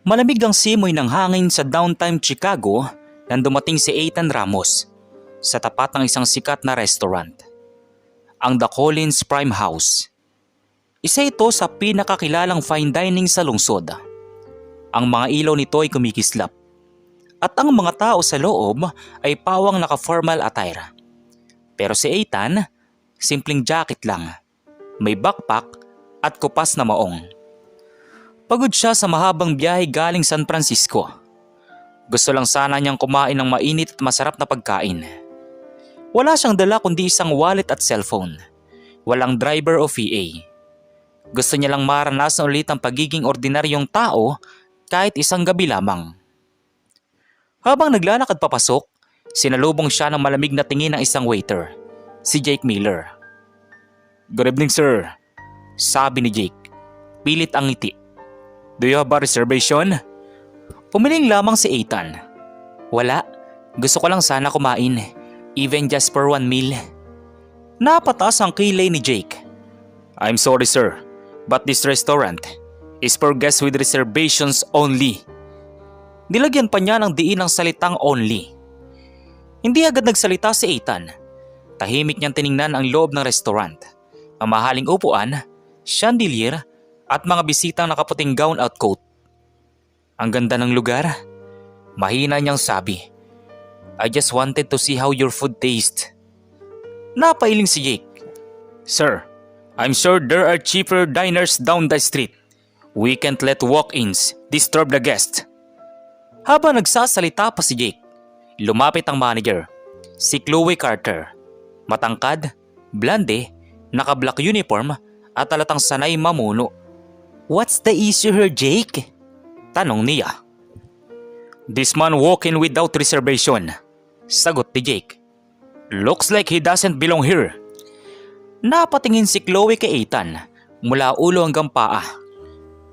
Malamig ang simoy ng hangin sa downtown Chicago nang dumating si Ethan Ramos sa tapat ng isang sikat na restaurant, ang The Collins Prime House. Isa ito sa pinakakilalang fine dining sa lungsod. Ang mga ilaw nito ay kumikislap at ang mga tao sa loob ay pawang naka-formal attire. Pero si Ethan, simpleng jacket lang, may backpack at kupas na maong. Pagod siya sa mahabang biyahe galing San Francisco. Gusto lang sana niyang kumain ng mainit at masarap na pagkain. Wala siyang dala kundi isang wallet at cellphone. Walang driver o VA. Gusto niya lang maranasan ulit ang pagiging ordinaryong tao kahit isang gabi lamang. Habang naglalakad papasok, sinalubong siya ng malamig na tingin ng isang waiter, si Jake Miller. "Good evening, sir," sabi ni Jake. Pilit ang ngiti. "Do you have a reservation?" Pumiling lamang si Ethan. "Wala. Gusto ko lang sana kumain. Even just for one meal." Napataas ang kilay ni Jake. "I'm sorry, sir, but this restaurant is for guests with reservations only." Nilagyan pa niya ng diin ang salitang only. Hindi agad nagsalita si Ethan. Tahimik niyang tiningnan ang loob ng restaurant. Mamahaling upuan, chandelier at mga bisitang nakaputing gown at coat. "Ang ganda ng lugar." Mahina niyang sabi. "I just wanted to see how your food tastes." Napailing si Jake. "Sir, I'm sure there are cheaper diners down the street. We can't let walk-ins disturb the guest." Habang nagsasalita pa si Jake, lumapit ang manager, si Chloe Carter. Matangkad, blonde, naka-black uniform at halatang sanay mamuno. "What's the issue here, Jake?" tanong niya. "This man walk in without reservation," sagot ni Jake. "Looks like he doesn't belong here." Napatingin si Chloe kay Ethan mula ulo hanggang paa.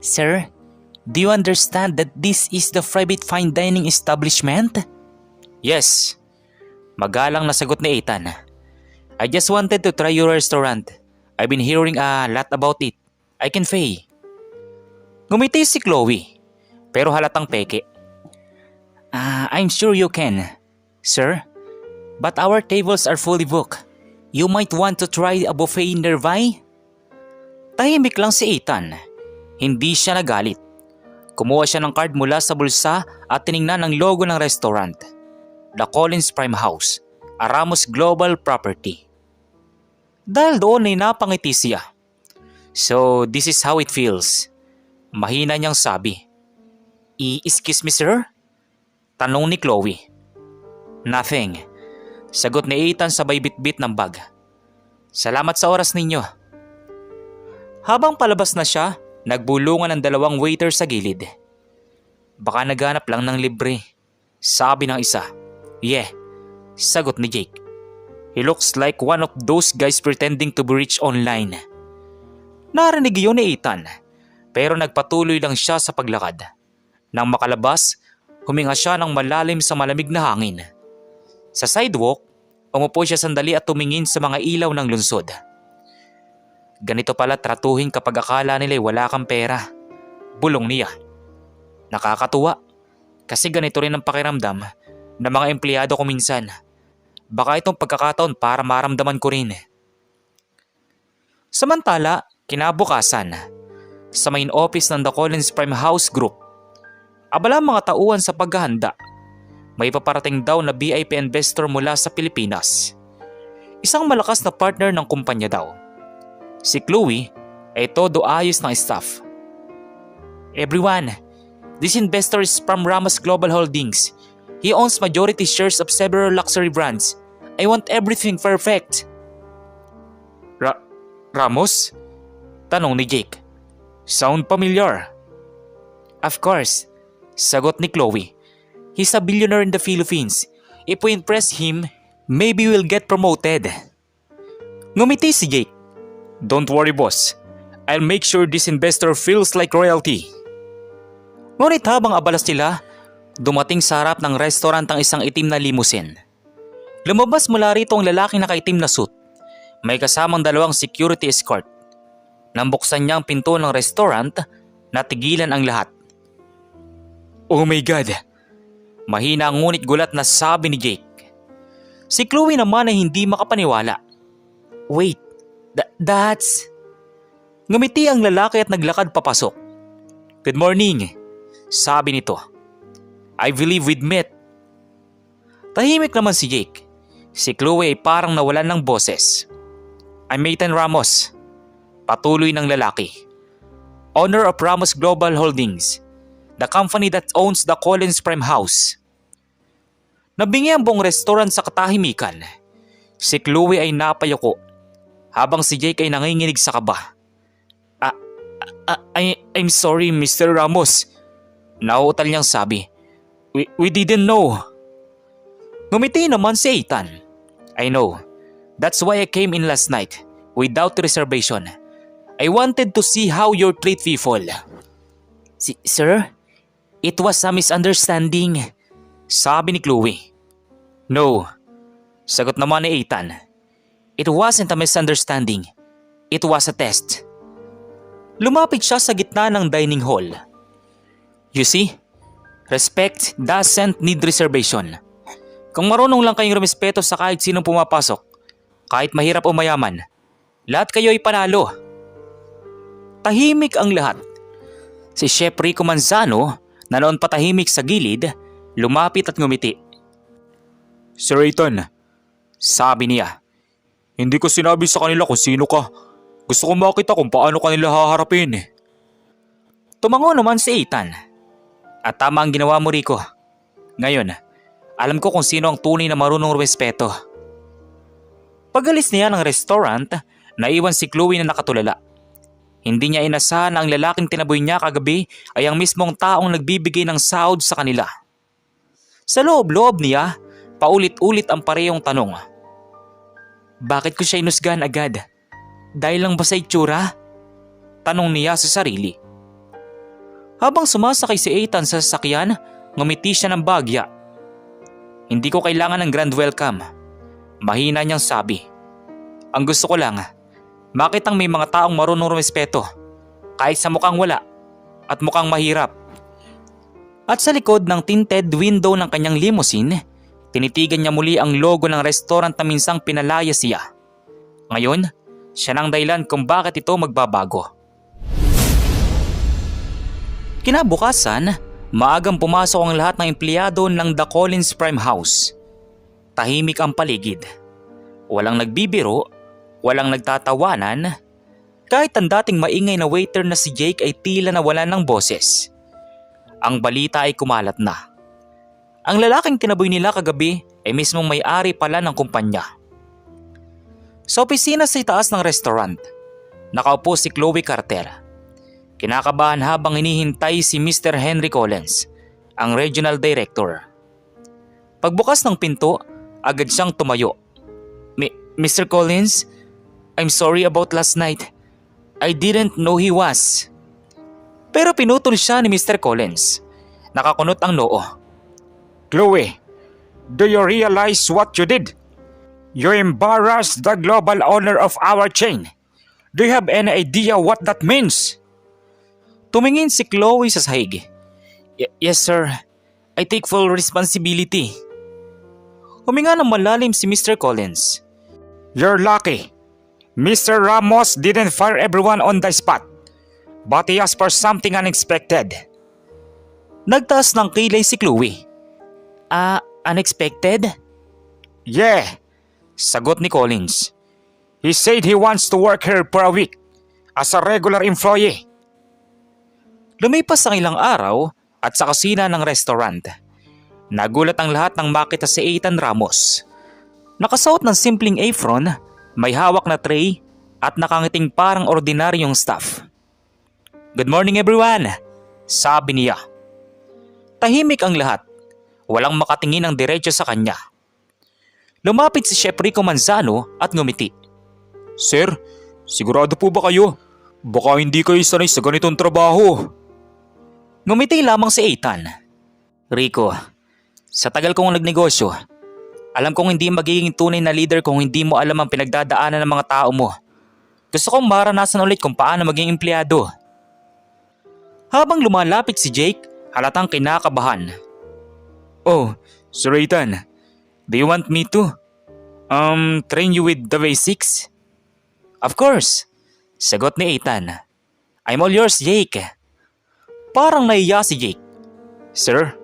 "Sir, do you understand that this is the private fine dining establishment?" "Yes," magalang na sagot ni Ethan. "I just wanted to try your restaurant. I've been hearing a lot about it. I can pay." Ngumiti si Chloe, pero halatang peke. I'm sure you can, sir. But our tables are fully booked. You might want to try a buffet nearby." Tahimik lang si Ethan. Hindi siya nagalit. Kumuha siya ng card mula sa bulsa at tiningnan ang logo ng restaurant. The Collins Prime House, a Ramos Global property. Dahil doon ay napangiti siya. "So this is how it feels," mahina niyang sabi. "Excuse me, sir?" tanong ni Chloe. "Nothing," sagot ni Ethan sabay bitbit ng bag. "Salamat sa oras ninyo." Habang palabas na siya, nagbulungan ang dalawang waiter sa gilid. "Baka naghanap lang ng libre," sabi ng isa. "Yeah," sagot ni Jake. "He looks like one of those guys pretending to be rich online." Narinig yun ni Ethan, pero nagpatuloy lang siya sa paglakad. Nang makalabas, huminga siya ng malalim sa malamig na hangin. Sa sidewalk, umupo siya sandali at tumingin sa mga ilaw ng lungsod. Ganito pala tratuhin kapag akala nila'y wala kang pera. Bulong niya. Nakakatuwa, kasi ganito rin ang pakiramdam ng mga empleyado ko minsan. Baka itong pagkakataon para maramdaman ko rin. Samantala, kinabukasan, sa main office ng The Collins Prime House Group, abala ang mga tauhan sa paghahanda. May paparating daw na VIP investor mula sa Pilipinas. Isang malakas na partner ng kumpanya daw. Si Chloe ay todo ayos ng staff. "Everyone, this investor is from Ramos Global Holdings. He owns majority shares of several luxury brands. I want everything perfect." Ramos? Tanong ni Jake. "Sound familiar." "Of course," sagot ni Chloe. "He's a billionaire in the Philippines. If we impress him, maybe we'll get promoted." Ngumiti si Jake. "Don't worry, boss. I'll make sure this investor feels like royalty." Ngunit habang abala sila, dumating sa harap ng restaurant ang isang itim na limousine. Lumabas mula rito ang lalaking nakaitim na suit. May kasamang dalawang security escort. Nang buksan niya ang pinto ng restaurant, natigilan ang lahat. Oh my God! Mahina ngunit gulat na sabi ni Jake. Si Chloe naman ay hindi makapaniwala. Wait, that's... Ngumiti ang lalaki at naglakad papasok. Good morning, sabi nito. I believe we'd met. Tahimik naman si Jake. Si Chloe ay parang nawalan ng boses. I'm Ethan Ramos. Patuloy ng lalaki. Owner of Ramos Global Holdings, the company that owns the Collins Prime House. Nabingi ang buong restaurant sa katahimikan. Si Chloe ay napayuko habang si Jake ay nanginginig sa kaba. I'm sorry, Mr. Ramos. Nauutal niyang sabi. We didn't know. Ngumiti naman si Ethan. I know. That's why I came in last night without reservation. I wanted to see how you treat people. Sir, it was a misunderstanding, sabi ni Chloe. No, sagot naman ni Ethan. It wasn't a misunderstanding. It was a test. Lumapit siya sa gitna ng dining hall. You see, respect doesn't need reservation. Kung marunong lang kayong rumespeto sa kahit sinong pumapasok, kahit mahirap o mayaman, lahat kayo ay panalo. Tahimik ang lahat. Si Chef Rico Manzano, na noon patahimik sa gilid, lumapit at ngumiti. Sir Ethan, sabi niya, hindi ko sinabi sa kanila kung sino ka. Gusto ko makita kung paano kanila haharapin. Tumango naman si Ethan. At tama ang ginawa mo, Rico. Ngayon, alam ko kung sino ang tunay na marunong respeto. Pag-alis niya ng restaurant, naiwan si Chloe na nakatulala. Hindi niya inasahan na ang lalaking tinaboy niya kagabi ay ang mismong taong nagbibigay ng sahod sa kanila. Sa loob-loob niya, paulit-ulit ang parehong tanong. Bakit ko siya inusgahan agad? Dahil lang ba sa itsura? Tanong niya sa sarili. Habang sumasakay si Ethan sa sasakyan, ngumiti siya ng bagya. Hindi ko kailangan ng grand welcome. Mahina niyang sabi. Ang gusto ko lang, makitang may mga taong marunong rumespeto, kahit sa mukhang wala at mukhang mahirap. At sa likod ng tinted window ng kanyang limousine, tinitigan niya muli ang logo ng restaurant na minsang pinalaya siya. Ngayon, siya nang dahilan kung bakit ito magbabago. Kinabukasan, maagang pumasok ang lahat ng empleyado ng The Collins Prime House. Tahimik ang paligid. Walang nagbibiro, walang nagtatawanan. Kahit ang dating maingay na waiter na si Jake ay tila nawalan ng boses. Ang balita ay kumalat na. Ang lalaking tinaboy nila kagabi ay mismong may-ari pala ng kumpanya. Sa opisina sa itaas ng restaurant, nakaupo si Chloe Carter. Kinakabahan habang hinihintay si Mr. Henry Collins, ang regional director. Pagbukas ng pinto, agad siyang tumayo. Mr. Collins, I'm sorry about last night. I didn't know he was. Pero pinutol siya ni Mr. Collins. Nakakunot ang noo. Chloe, do you realize what you did? You embarrassed the global owner of our chain. Do you have any idea what that means? Tumingin si Chloe sa sahig. Yes sir, I take full responsibility. Huminga ng malalim si Mr. Collins. You're lucky. Mr. Ramos didn't fire everyone on the spot, but he asked for something unexpected. Nagtaas ng kilay si Chloe. Unexpected? Yeah, sagot ni Collins. He said he wants to work here for a week as a regular employee. Lumipas ang ilang araw at sa kusina ng restaurant. Nagulat ang lahat nang makita si Ethan Ramos. Nakasuot ng simpleng apron, may hawak na tray at nakangiting parang ordinaryong staff. Good morning everyone, sabi niya. Tahimik ang lahat. Walang makatingin ng diretso sa kanya. Lumapit si Chef Rico Manzano at ngumiti. Sir, sigurado po ba kayo? Baka hindi kayo sanay sa ganitong trabaho. Ngumiti lamang si Ethan. Rico, sa tagal kong nagnegosyo, alam kong hindi magiging tunay na leader kung hindi mo alam ang pinagdadaanan ng mga tao mo. Gusto kong maranasan ulit kung paano maging empleyado. Habang lumalapit si Jake, halatang kinakabahan. Oh, Sir Ethan, do you want me to train you with the basics? Of course, sagot ni Ethan. I'm all yours, Jake. Parang nahiya si Jake. Sir,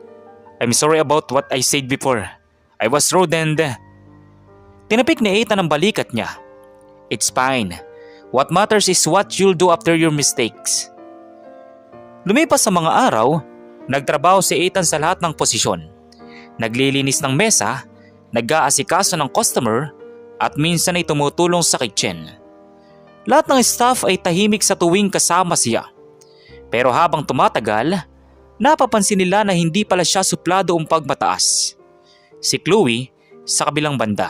I'm sorry about what I said before. I was rude and... Tinapik ni Ethan ang balikat niya. It's fine. What matters is what you'll do after your mistakes. Lumipas sa mga araw, nagtrabaho si Ethan sa lahat ng posisyon. Naglilinis ng mesa, nag-aasikaso ng customer, at minsan ay tumutulong sa kitchen. Lahat ng staff ay tahimik sa tuwing kasama siya. Pero habang tumatagal, napapansin nila na hindi pala siya suplado o pagmataas. Si Chloe, sa kabilang banda,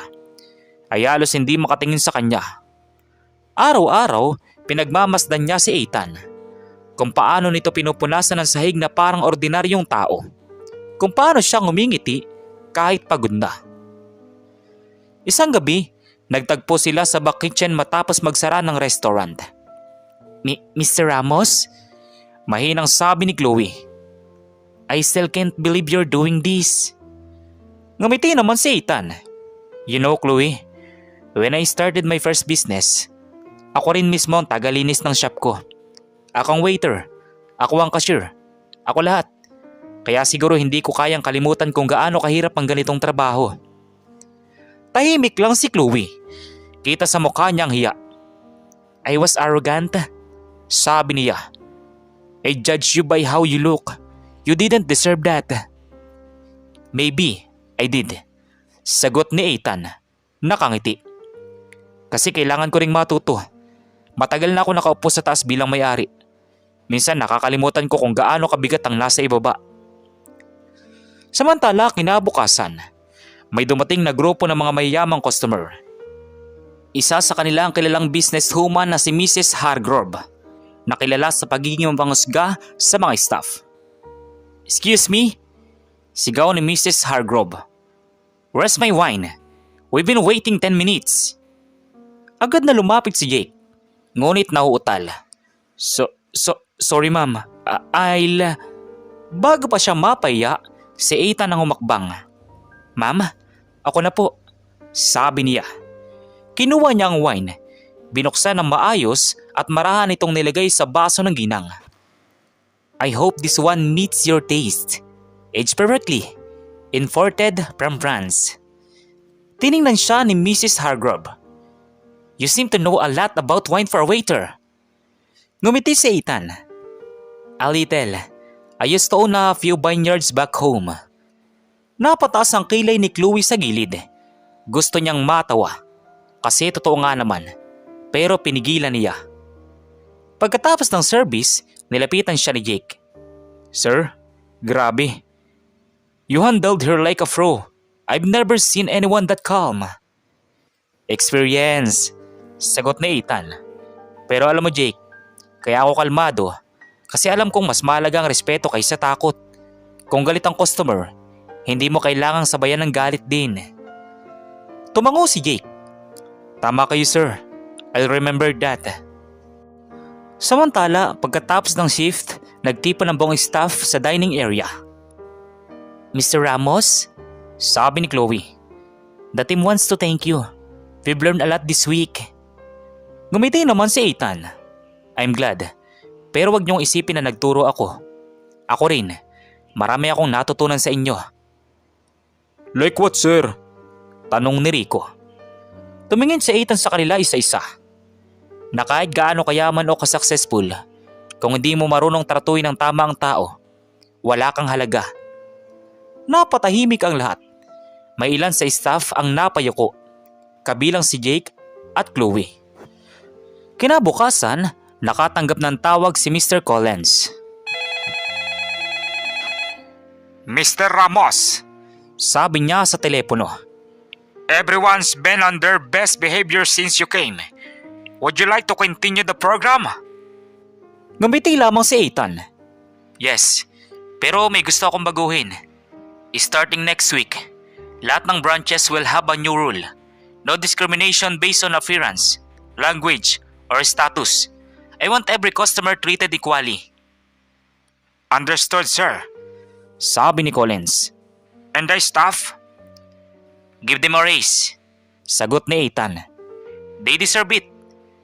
ay halos hindi makatingin sa kanya. Araw-araw, pinagmamasdan niya si Ethan. Kung paano nito pinupunasan ng sahig na parang ordinaryong tao. Kung paano siya ngumingiti kahit pagod na. Isang gabi, nagtagpo sila sa back kitchen matapos magsara ng restaurant. Mr. Ramos? Mahinang sabi ni Chloe. I still can't believe you're doing this. Ngumiti naman si Ethan. You know, Chloe, when I started my first business, ako rin mismo ang tagalinis ng shop ko. Ako ang waiter, ako ang cashier, ako lahat. Kaya siguro hindi ko kayang kalimutan kung gaano kahirap ang ganitong trabaho. Tahimik lang si Chloe. Kita sa mukha niya ang hiya. I was arrogant, sabi niya. I judge you by how you look. You didn't deserve that. Maybe I did, sagot ni Ethan, nakangiti. Kasi kailangan ko ring matuto. Matagal na ako nakaupo sa taas bilang may-ari. Minsan nakakalimutan ko kung gaano kabigat ang nasa ibaba. Samantala, kinabukasan, may dumating na grupo ng mga mayayamang customer. Isa sa kanila ang kilalang businesswoman na si Mrs. Hargrove, na kilala sa pagiging mapangusga sa mga staff. Excuse me? Sigaw ni Mrs. Hargrove. Where's my wine? We've been waiting 10 minutes. Agad na lumapit si Jake. Ngunit nauutal. Sorry ma'am. Bago pa siya mapaya, si Ethan ang humakbang. Ma'am, ako na po, sabi niya. Kinuha niya ang wine, binuksan ng maayos at marahan itong nilagay sa baso ng ginang. I hope this one meets your taste. Aged perfectly. Imported from France. Tiningnan siya ni Mrs. Hargrove. You seem to know a lot about wine for a waiter. Ngumiti si Ethan. A little. I used to own a few vineyards back home. Napataas ang kilay ni Chloe sa gilid. Gusto niyang matawa. Kasi totoo nga naman. Pero pinigilan niya. Pagkatapos ng service, nilapitan siya ni Jake. Sir, grabe. You handled her like a pro. I've never seen anyone that calm. Experience, sagot ni Ethan. Pero alam mo Jake, kaya ako kalmado kasi alam kong mas mahalaga ang respeto kaysa takot. Kung galit ang customer, hindi mo kailangang sabayan ng galit din. Tumango si Jake. Tama kayo sir, I'll remember that. Samantala, pagkatapos ng shift, nagtipon ng buong staff sa dining area. Mr. Ramos, sabi ni Chloe, the team wants to thank you. We've learned a lot this week. Ngumiti naman si Ethan. I'm glad. Pero wag niyong isipin na nagturo ako. Ako rin. Marami akong natutunan sa inyo. Like what, sir? Tanong ni Rico. Tumingin si Ethan sa kanila isa-isa. Na kahit gaano kayaman o kasuccessful, kung hindi mo marunong tratuhin ng tama ang tao, wala kang halaga. Napatahimik ang lahat. May ilan sa staff ang napayuko, kabilang si Jake at Chloe. Kinabukasan, nakatanggap ng tawag si Mr. Collins. Mr. Ramos, sabi niya sa telepono. Everyone's been on their best behavior since you came. Would you like to continue the program? Ngumiti lamang si Ethan. Yes, pero may gusto akong baguhin. Starting next week, lahat ng branches will have a new rule. No discrimination based on appearance, language, or status. I want every customer treated equally. Understood, sir. sabi ni Collins. And the staff? Give them a raise, sagot ni Ethan. They deserve it,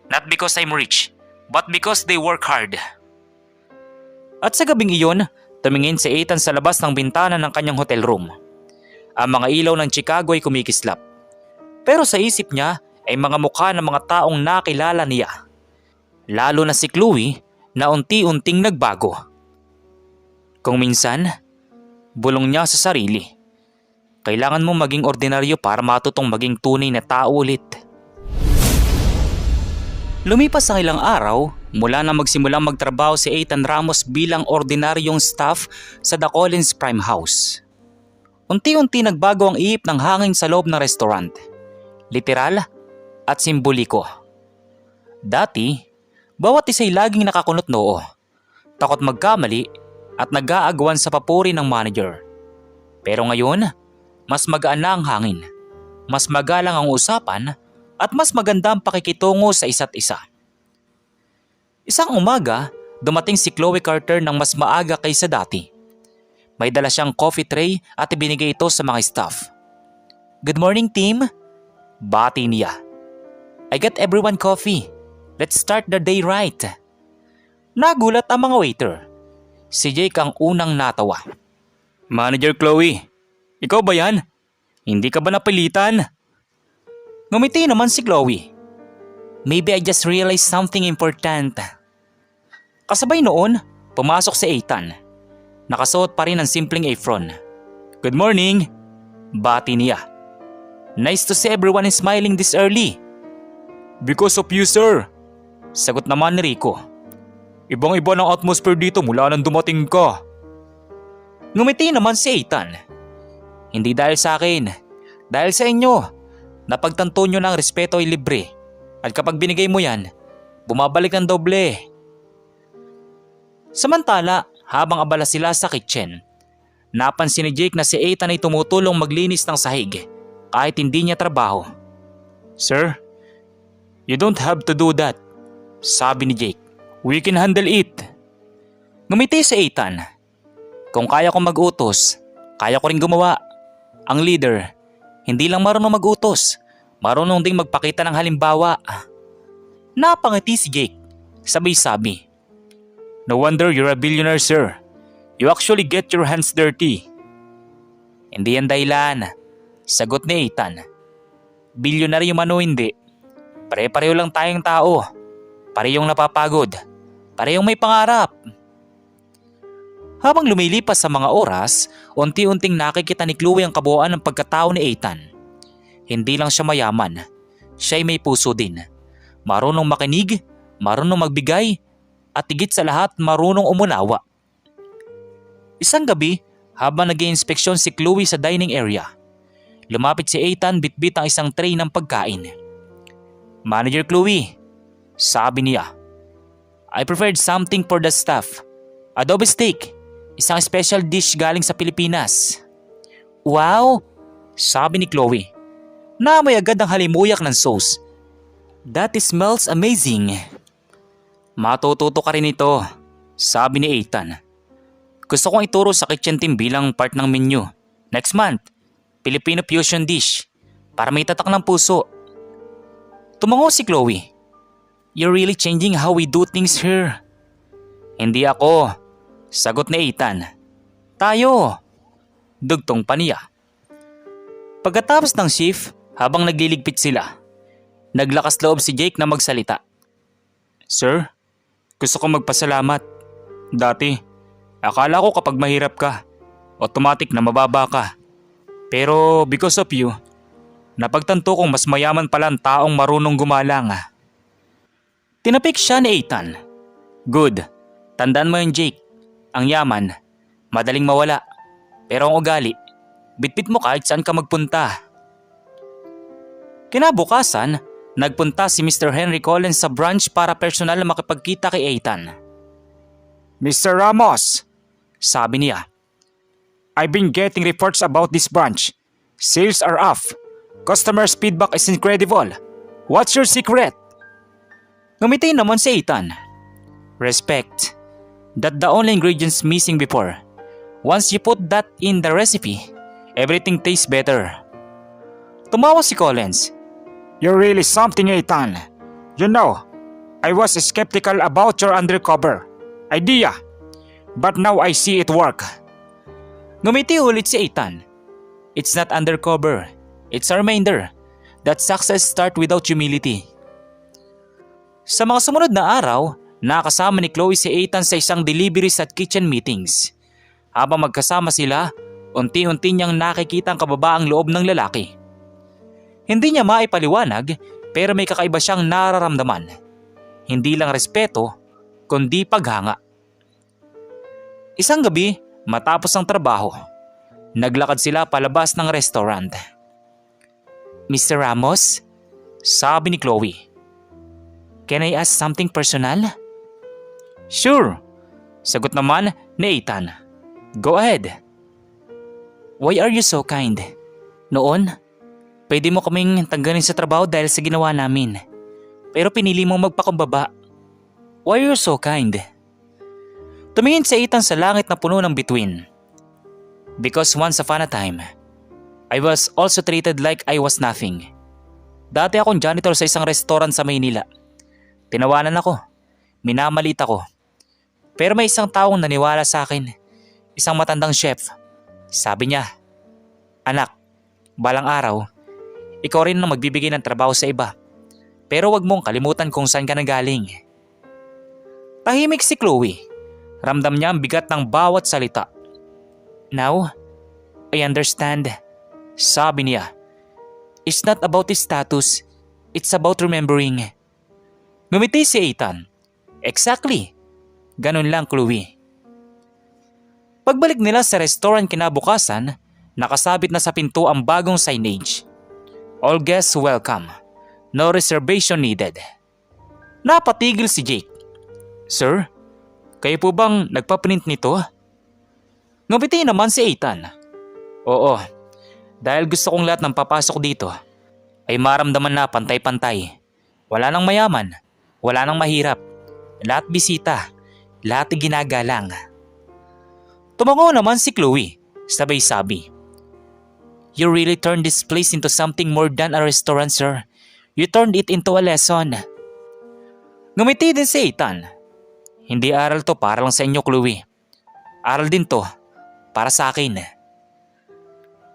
not because I'm rich, but because they work hard. At sa gabing iyon, tumingin si Ethan sa labas ng bintana ng kanyang hotel room. Ang mga ilaw ng Chicago ay kumikislap. Pero sa isip niya ay mga mukha ng mga taong nakilala niya. Lalo na si Chloe na unti-unting nagbago. Kung minsan, bulong niya sa sarili. Kailangan mo maging ordinaryo para matutong maging tunay na tao ulit. Lumipas ang ilang araw mula na magsimulang magtrabaho si Ethan Ramos bilang ordinaryong staff sa The Collins Prime House. Unti-unti nagbago ang ihip ng hangin sa loob ng restaurant. Literal at simboliko. Dati, bawat isa'y laging nakakunot noo, takot magkamali at nag-aagawan sa papuri ng manager. Pero ngayon, mas magaan na ang hangin, mas magalang ang usapan at mas maganda ang pakikitungo sa isa't isa. Isang umaga, dumating si Chloe Carter ng mas maaga kaysa dati. May dala siyang coffee tray at ibinigay ito sa mga staff. Good morning, team, bati niya. I got everyone coffee. Let's start the day right. Nagulat ang mga waiter. Si Jake ang unang natawa. Manager Chloe, ikaw ba yan? Hindi ka ba napilitan? Ngumiti naman si Chloe. Maybe I just realized something important. Kasabay noon, pumasok si Ethan. Nakasuot pa rin ang simpleng apron. Good morning, bati niya. Nice to see everyone is smiling this early. Because of you, sir, sagot naman ni Rico. Ibang-iba ng atmosphere dito mula nang dumating ka. Ngumiti naman si Ethan. Hindi dahil sa akin, dahil sa inyo. Napagtanto nyo na ang respeto ay libre. At kapag binigay mo yan, bumabalik ng doble. Samantala, habang abala sila sa kitchen, napansin ni Jake na si Ethan ay tumutulong maglinis ng sahig kahit hindi niya trabaho. Sir, you don't have to do that, sabi ni Jake. We can handle it. Ngumiti si Ethan. Kung kaya kong mag-utos, kaya ko rin gumawa. Ang leader, hindi lang marunong mag-utos, marunong ding magpakita ng halimbawa. Napangiti si Jake, sabay sabi. No wonder you're a billionaire, sir. You actually get your hands dirty. Hindi yan dahilan, sagot ni Ethan. Bilyonaryo man o hindi, pare-pareho lang tayong tao. Parehong napapagod, parehong may pangarap. Habang lumilipas sa mga oras, unti-unting nakikita ni Chloe ang kabuuan ng pagkatao ni Ethan. Hindi lang siya mayaman, siya'y may puso din. Marunong makinig, marunong magbigay, at higit sa lahat marunong umunawa. Isang gabi, habang nag-iinspeksyon si Chloe sa dining area, lumapit si Ethan bitbit ang isang tray ng pagkain. Manager Chloe, sabi niya, I prepared something for the staff. Adobe steak, isang special dish galing sa Pilipinas. Wow, sabi ni Chloe. Naamoy agad ang halimuyak ng sauce. That smells amazing. Matututo ka rin ito, sabi ni Ethan. Gusto kong ituro sa kitchen team bilang part ng menu. Next month, Filipino fusion dish para may tatak ng puso. Tumango si Chloe. You're really changing how we do things here. Hindi ako, sagot ni Ethan. Tayo, dugtong pa niya. Pagkatapos ng shift, habang nagliligpit sila, naglakas loob si Jake na magsalita. Sir, gusto kong magpasalamat. Dati, akala ko kapag mahirap ka, automatic na mababa ka. Pero because of you, napagtanto kong mas mayaman pala ang taong marunong gumalang. Tinapik siya ni Ethan. Good, tandaan mo yun Jake. Ang yaman, madaling mawala. Pero ang ugali, bitbit mo kahit saan ka magpunta. Kinabukasan, nagpunta si Mr. Henry Collins sa branch para personal na makipagkita kay Ethan. Mr. Ramos, sabi niya. I've been getting reports about this branch. Sales are off. Customers' feedback is incredible. What's your secret? Ngumiti naman si Ethan. Respect. That the only ingredients missing before. Once you put that in the recipe, everything tastes better. Tumawa si Collins. You're really something, Ethan. You know, I was skeptical about your undercover idea, but now I see it work. Ngumiti ulit si Ethan. It's not undercover. It's a reminder that success starts without humility. Sa mga sumunod na araw, nakasama ni Chloe si Ethan sa isang deliveries at kitchen meetings. Habang magkasama sila, unti-unti niyang nakikita ang kababaang loob ng lalaki. Hindi niya maipaliwanag pero may kakaiba siyang nararamdaman. Hindi lang respeto, kundi paghanga. Isang gabi, matapos ang trabaho, naglakad sila palabas ng restaurant. Mr. Ramos, sabi ni Chloe. Can I ask something personal? Sure, sagot naman ni Ethan. Go ahead. Why are you so kind? Noon, pwede mo kaming tanggalin sa trabaho dahil sa ginawa namin. Pero pinili mong magpakumbaba. Why are you so kind? Tumingin si Ethan sa langit na puno ng bituin. Because once upon a time, I was also treated like I was nothing. Dati akong janitor sa isang restaurant sa Maynila. Tinawanan ako. Minamalit ako. Pero may isang taong naniwala sa akin. Isang matandang chef. Sabi niya, anak, balang araw, ikaw rin ang magbibigay ng trabaho sa iba. Pero wag mong kalimutan kung saan ka nanggaling. Tahimik si Chloe. Ramdam niya ang bigat ng bawat salita. Now, I understand. Sabi niya, it's not about his status, it's about remembering. Ngumiti si Ethan. Exactly. Ganun lang, Chloe. Pagbalik nila sa restaurant kinabukasan, nakasabit na sa pinto ang bagong signage. All guests welcome. No reservation needed. Napatigil si Jake. Sir, kayo po bang nagpaprint nito? Ngumiti naman si Ethan. Oo, dahil gusto kong lahat ng papasok dito ay maramdaman na pantay-pantay. Wala nang mayaman, wala nang mahirap. Lahat bisita, lahat ginagalang. Tumango naman si Chloe, sabay sabi. You really turned this place into something more than a restaurant, sir. You turned it into a lesson. Ngumiti din si Ethan. Hindi aral to para lang sa inyo, Chloe. Aral din to para sa akin.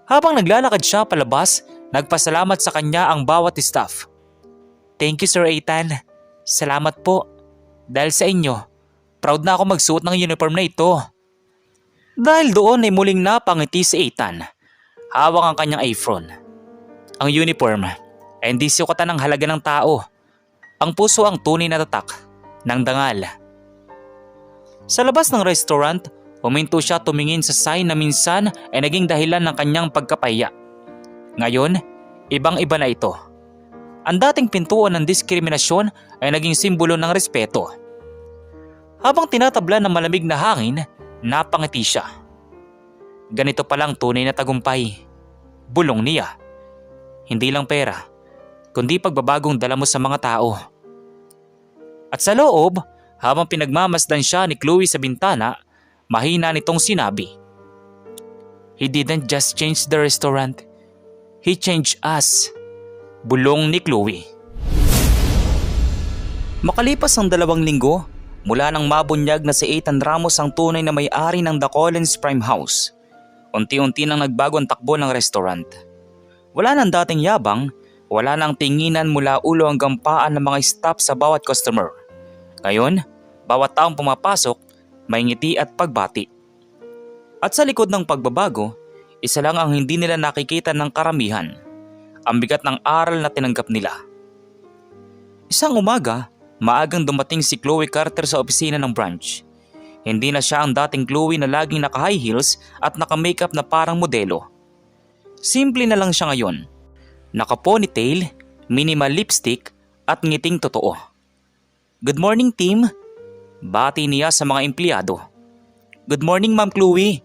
Habang naglalakad siya palabas, nagpasalamat sa kanya ang bawat staff. Thank you, Sir Ethan. Salamat po. Dahil sa inyo, proud na ako magsuot ng uniform na ito. Dahil doon ay muling napangiti si Ethan. Hawak ang kanyang apron. Ang uniform ay hindi sukatan ng halaga ng tao. Ang puso ang tunay na tatak ng dangal. Sa labas ng restaurant, huminto siya tumingin sa sign na minsan ay naging dahilan ng kanyang pagkapahiya. Ngayon, ibang-iba na ito. Ang dating pintuan ng diskriminasyon ay naging simbolo ng respeto. Habang tinatabla ng malamig na hangin, napangiti siya. Ganito palang tunay na tagumpay. Bulong niya. Hindi lang pera, kundi pagbabagong dala mo sa mga tao. At sa loob, habang pinagmamasdan siya ni Chloe sa bintana, mahina nitong sinabi. He didn't just change the restaurant, he changed us. Bulong ni Chloe. Makalipas ang 2 linggo, mula nang mabunyag na si Ethan Ramos ang tunay na may-ari ng The Collins Prime House, unti-unti nang nagbago ang takbo ng restaurant. Wala nang dating yabang, wala nang tinginan mula ulo hanggang paa ng mga staff sa bawat customer. Ngayon, bawat taong pumapasok, may ngiti at pagbati. At sa likod ng pagbabago, isa lang ang hindi nila nakikita ng karamihan. Ang bigat ng aral na tinanggap nila. Isang umaga, maagang dumating si Chloe Carter sa opisina ng branch. Hindi na siya ang dating Chloe na laging naka-high heels at naka-makeup na parang modelo. Simple na lang siya ngayon. Naka-ponytail, minimal lipstick at ngiting totoo. Good morning, team. Bati niya sa mga empleyado. Good morning, Ma'am Chloe.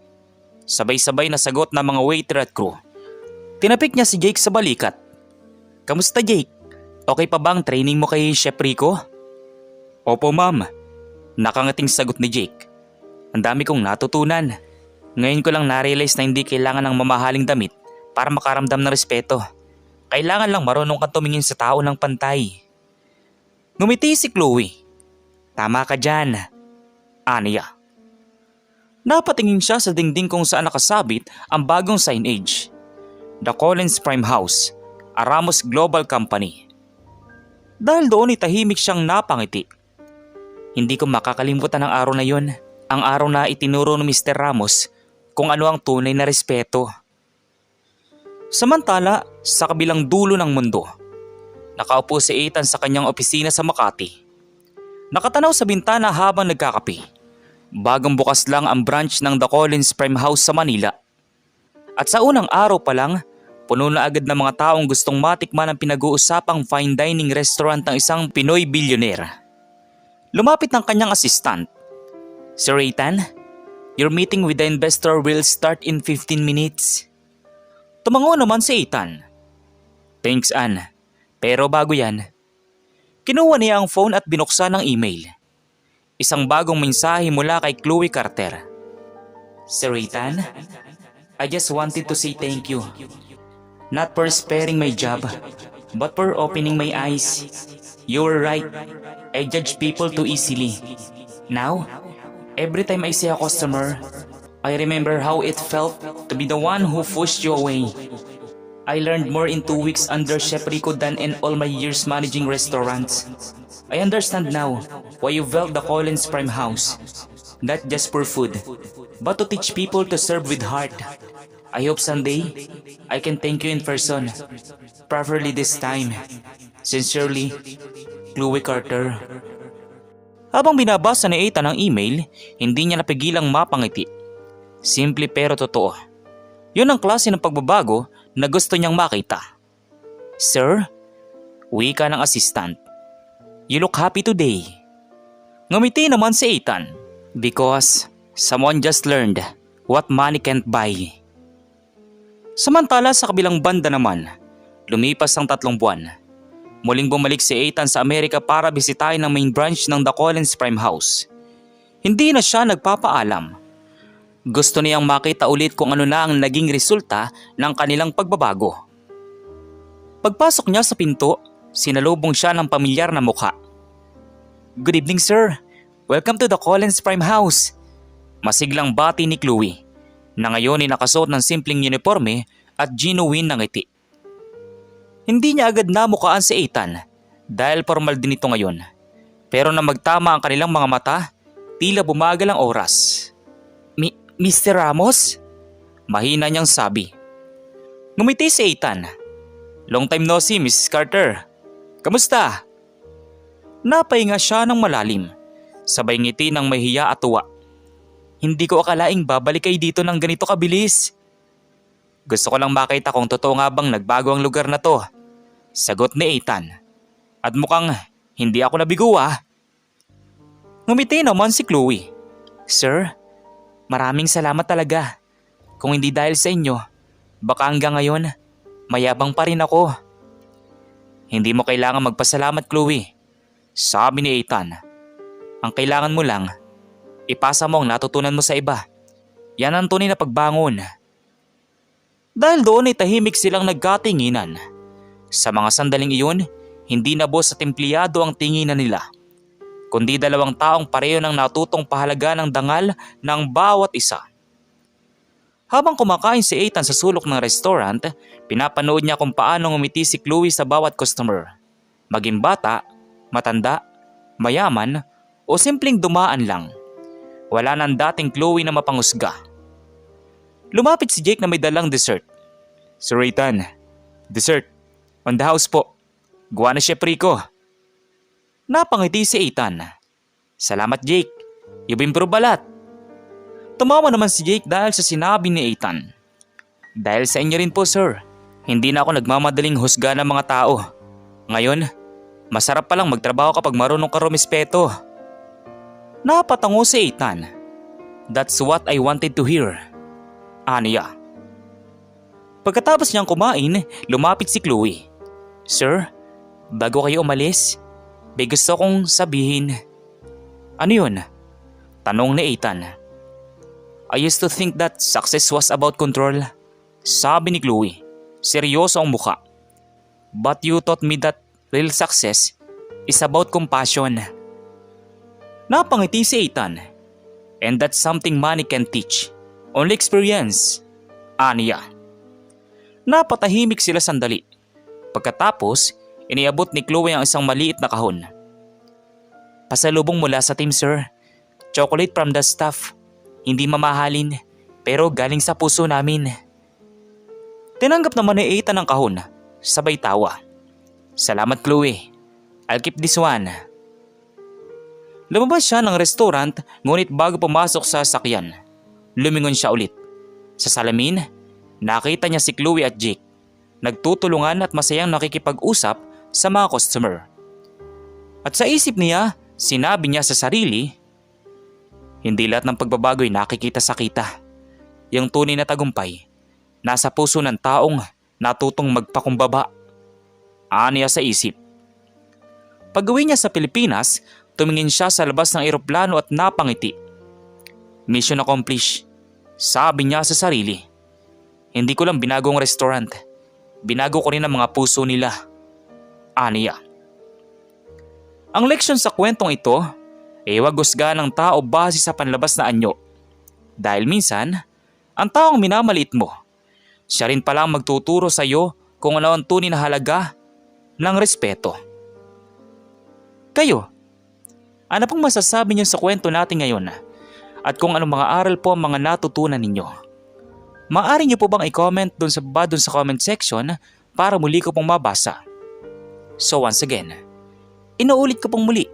Sabay-sabay na sagot ng mga waiter at crew. Tinapik niya si Jake sa balikat. Kamusta, Jake? Okay pa bang training mo kay Chef Rico? Opo, ma'am. Nakangating sagot ni Jake. Ang dami kong natutunan. Ngayon ko lang na-realize na hindi kailangan ng mamahaling damit para makaramdam ng respeto. Kailangan lang marunong kang tumingin sa tao ng pantay. Ngumiti si Chloe. Tama ka dyan, aniya. Napatingin siya sa dingding kung saan nakasabit ang bagong signage. The Collins Prime House, a Ramos Global Company. Dahil doon ay tahimik siyang napangiti. Hindi ko makakalimutan ang araw na yon, ang araw na itinuro ni Mr. Ramos kung ano ang tunay na respeto. Samantala, sa kabilang dulo ng mundo, nakaupo si Ethan sa kanyang opisina sa Makati. Nakatanaw sa bintana habang nagkakape. Bagong bukas lang ang branch ng The Collins Prime House sa Manila. At sa unang araw pa lang, puno na agad ng mga taong gustong matikman ang pinag-uusapang fine dining restaurant ng isang Pinoy billionaire. Lumapit ng kanyang assistant. Sir Ethan, your meeting with the investor will start in 15 minutes. Tumango naman si Ethan. Thanks, Ann. Pero bago yan, kinuha niya ang phone at binuksan ang email. Isang bagong mensahe mula kay Chloe Carter. Sir Ethan, I just wanted to say thank you. Not for sparing my job, but for opening my eyes. You were right. I judge people too easily. Now, every time I see a customer, I remember how it felt to be the one who pushed you away. I learned more in 2 weeks under Chef Rico than in all my years managing restaurants. I understand now why you built the Collins Prime House. Not just for food, but to teach people to serve with heart. I hope someday I can thank you in person, properly this time. Sincerely, Chloe Carter. Habang binabasa ni Ethan ang email, hindi niya napigilang mapangiti. Simple pero totoo. Yun ang klase ng pagbabago na gusto niyang makita. Sir, wika ng assistant. You look happy today. Ngumiti naman si Ethan because someone just learned what money can't buy. Samantala sa kabilang banda naman, lumipas ang 3 buwan. Muling bumalik si Ethan sa Amerika para bisitahin ang main branch ng The Collins Prime House. Hindi na siya nagpapaalam. Gusto niyang makita ulit kung ano na ang naging resulta ng kanilang pagbabago. Pagpasok niya sa pinto, sinalubong siya ng pamilyar na mukha. Good evening, sir. Welcome to the Collins Prime House. Masiglang bati ni Chloe, na ngayon ay nakasuot ng simpleng uniforme at genuine na ngiti. Hindi niya agad namukaan si Ethan dahil formal din ito ngayon. Pero na magtama ang kanilang mga mata, tila bumagal ang oras. Mr. Ramos? Mahina niyang sabi. Ngumiti si Ethan. Long time no see, Mrs. Carter. Kamusta? Napahinga siya ng malalim, sabay ngiti ng mahiya at tuwa. Hindi ko akalaing babalik kayo dito ng ganito kabilis. Gusto ko lang makita kung totoo nga bang nagbago ang lugar na to. Sagot ni Ethan. At mukhang hindi ako nabigo ah. Ngumiti naman si Chloe. Sir, maraming salamat talaga. Kung hindi dahil sa inyo, baka hanggang ngayon, mayabang pa rin ako. Hindi mo kailangan magpasalamat, Chloe. Sabi ni Ethan. Ang kailangan mo lang, ipasa mo ang natutunan mo sa iba. Yan ang tunay na pagbangon. Dahil doon ay tahimik silang nagkatinginan. Sa mga sandaling iyon, hindi na boss at empleyado ang tinginan nila, kundi 2 taong pareho ng natutong pahalaga ng dangal ng bawat isa. Habang kumakain si Ethan sa sulok ng restaurant, pinapanood niya kung paano ngumiti si Chloe sa bawat customer. Maging bata, matanda, mayaman o simpleng dumaan lang. Wala nang dating Chloe na mapangusga. Lumapit si Jake na may dalang dessert. Sir Ethan, dessert. On the house po. Gawa na Chef Rico. Napangiti si Ethan. Salamat Jake. You've improved a lot. Tumawa naman si Jake dahil sa sinabi ni Ethan. Dahil sa inyo rin po sir. Hindi na ako nagmamadaling husga ng mga tao. Ngayon, masarap palang magtrabaho kapag marunong ka rumispeto. Napatango si Ethan. That's what I wanted to hear. Aniya. Pagkatapos niyang kumain, lumapit si Chloe. Sir, bago kayo umalis, may gusto kong sabihin. Ano yun? Tanong ni Ethan. I used to think that success was about control. Sabi ni Chloe, seryoso ang muka. But you taught me that real success is about compassion. Napangiti si Ethan. And that's something money can teach. Only experience. Aniya. Napatahimik sila sandali. Pagkatapos, iniabot ni Chloe ang isang maliit na kahon. Pasalubong mula sa team, sir. Chocolate from the staff. Hindi mamahalin, pero galing sa puso namin. Tinanggap naman ni Ethan ang kahon, sabay tawa. Salamat, Chloe. I'll keep this one. Lumabas siya ng restaurant, ngunit bago pumasok sa sasakyan, lumingon siya ulit. Sa salamin, nakita niya si Chloe at Jake. Nagtutulungan at masayang nakikipag-usap sa mga customer. At sa isip niya, sinabi niya sa sarili, hindi lahat ng pagbabago ay nakikita sa kita. Yung tunay na tagumpay, nasa puso ng taong natutong magpakumbaba. Aniya sa isip. Pag-uwi niya sa Pilipinas, tumingin siya sa labas ng eroplano at napangiti. Mission accomplished, sabi niya sa sarili. Hindi ko lang binago ang restaurant, binago ko rin ang mga puso nila. Aniya. Ang leksyon sa kwentong ito, huwag husgahan ng tao base sa panlabas na anyo. Dahil minsan, ang taong minamaliit mo, siya rin palang magtuturo sa iyo kung ano ang tunay na halaga ng respeto. Kayo, ano pong masasabi niyo sa kwento natin ngayon? At kung anong mga aral po ang mga natutunan ninyo? Maaari niyo po bang i-comment dun sa baba dun sa comment section para muli ko pong mabasa? So once again, inuulit ko pong muli.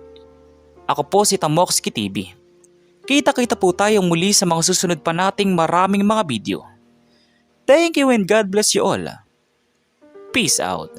Ako po si Tamoxki TV. Kita-kita po tayong muli sa mga susunod pa nating maraming mga video. Thank you and God bless you all. Peace out.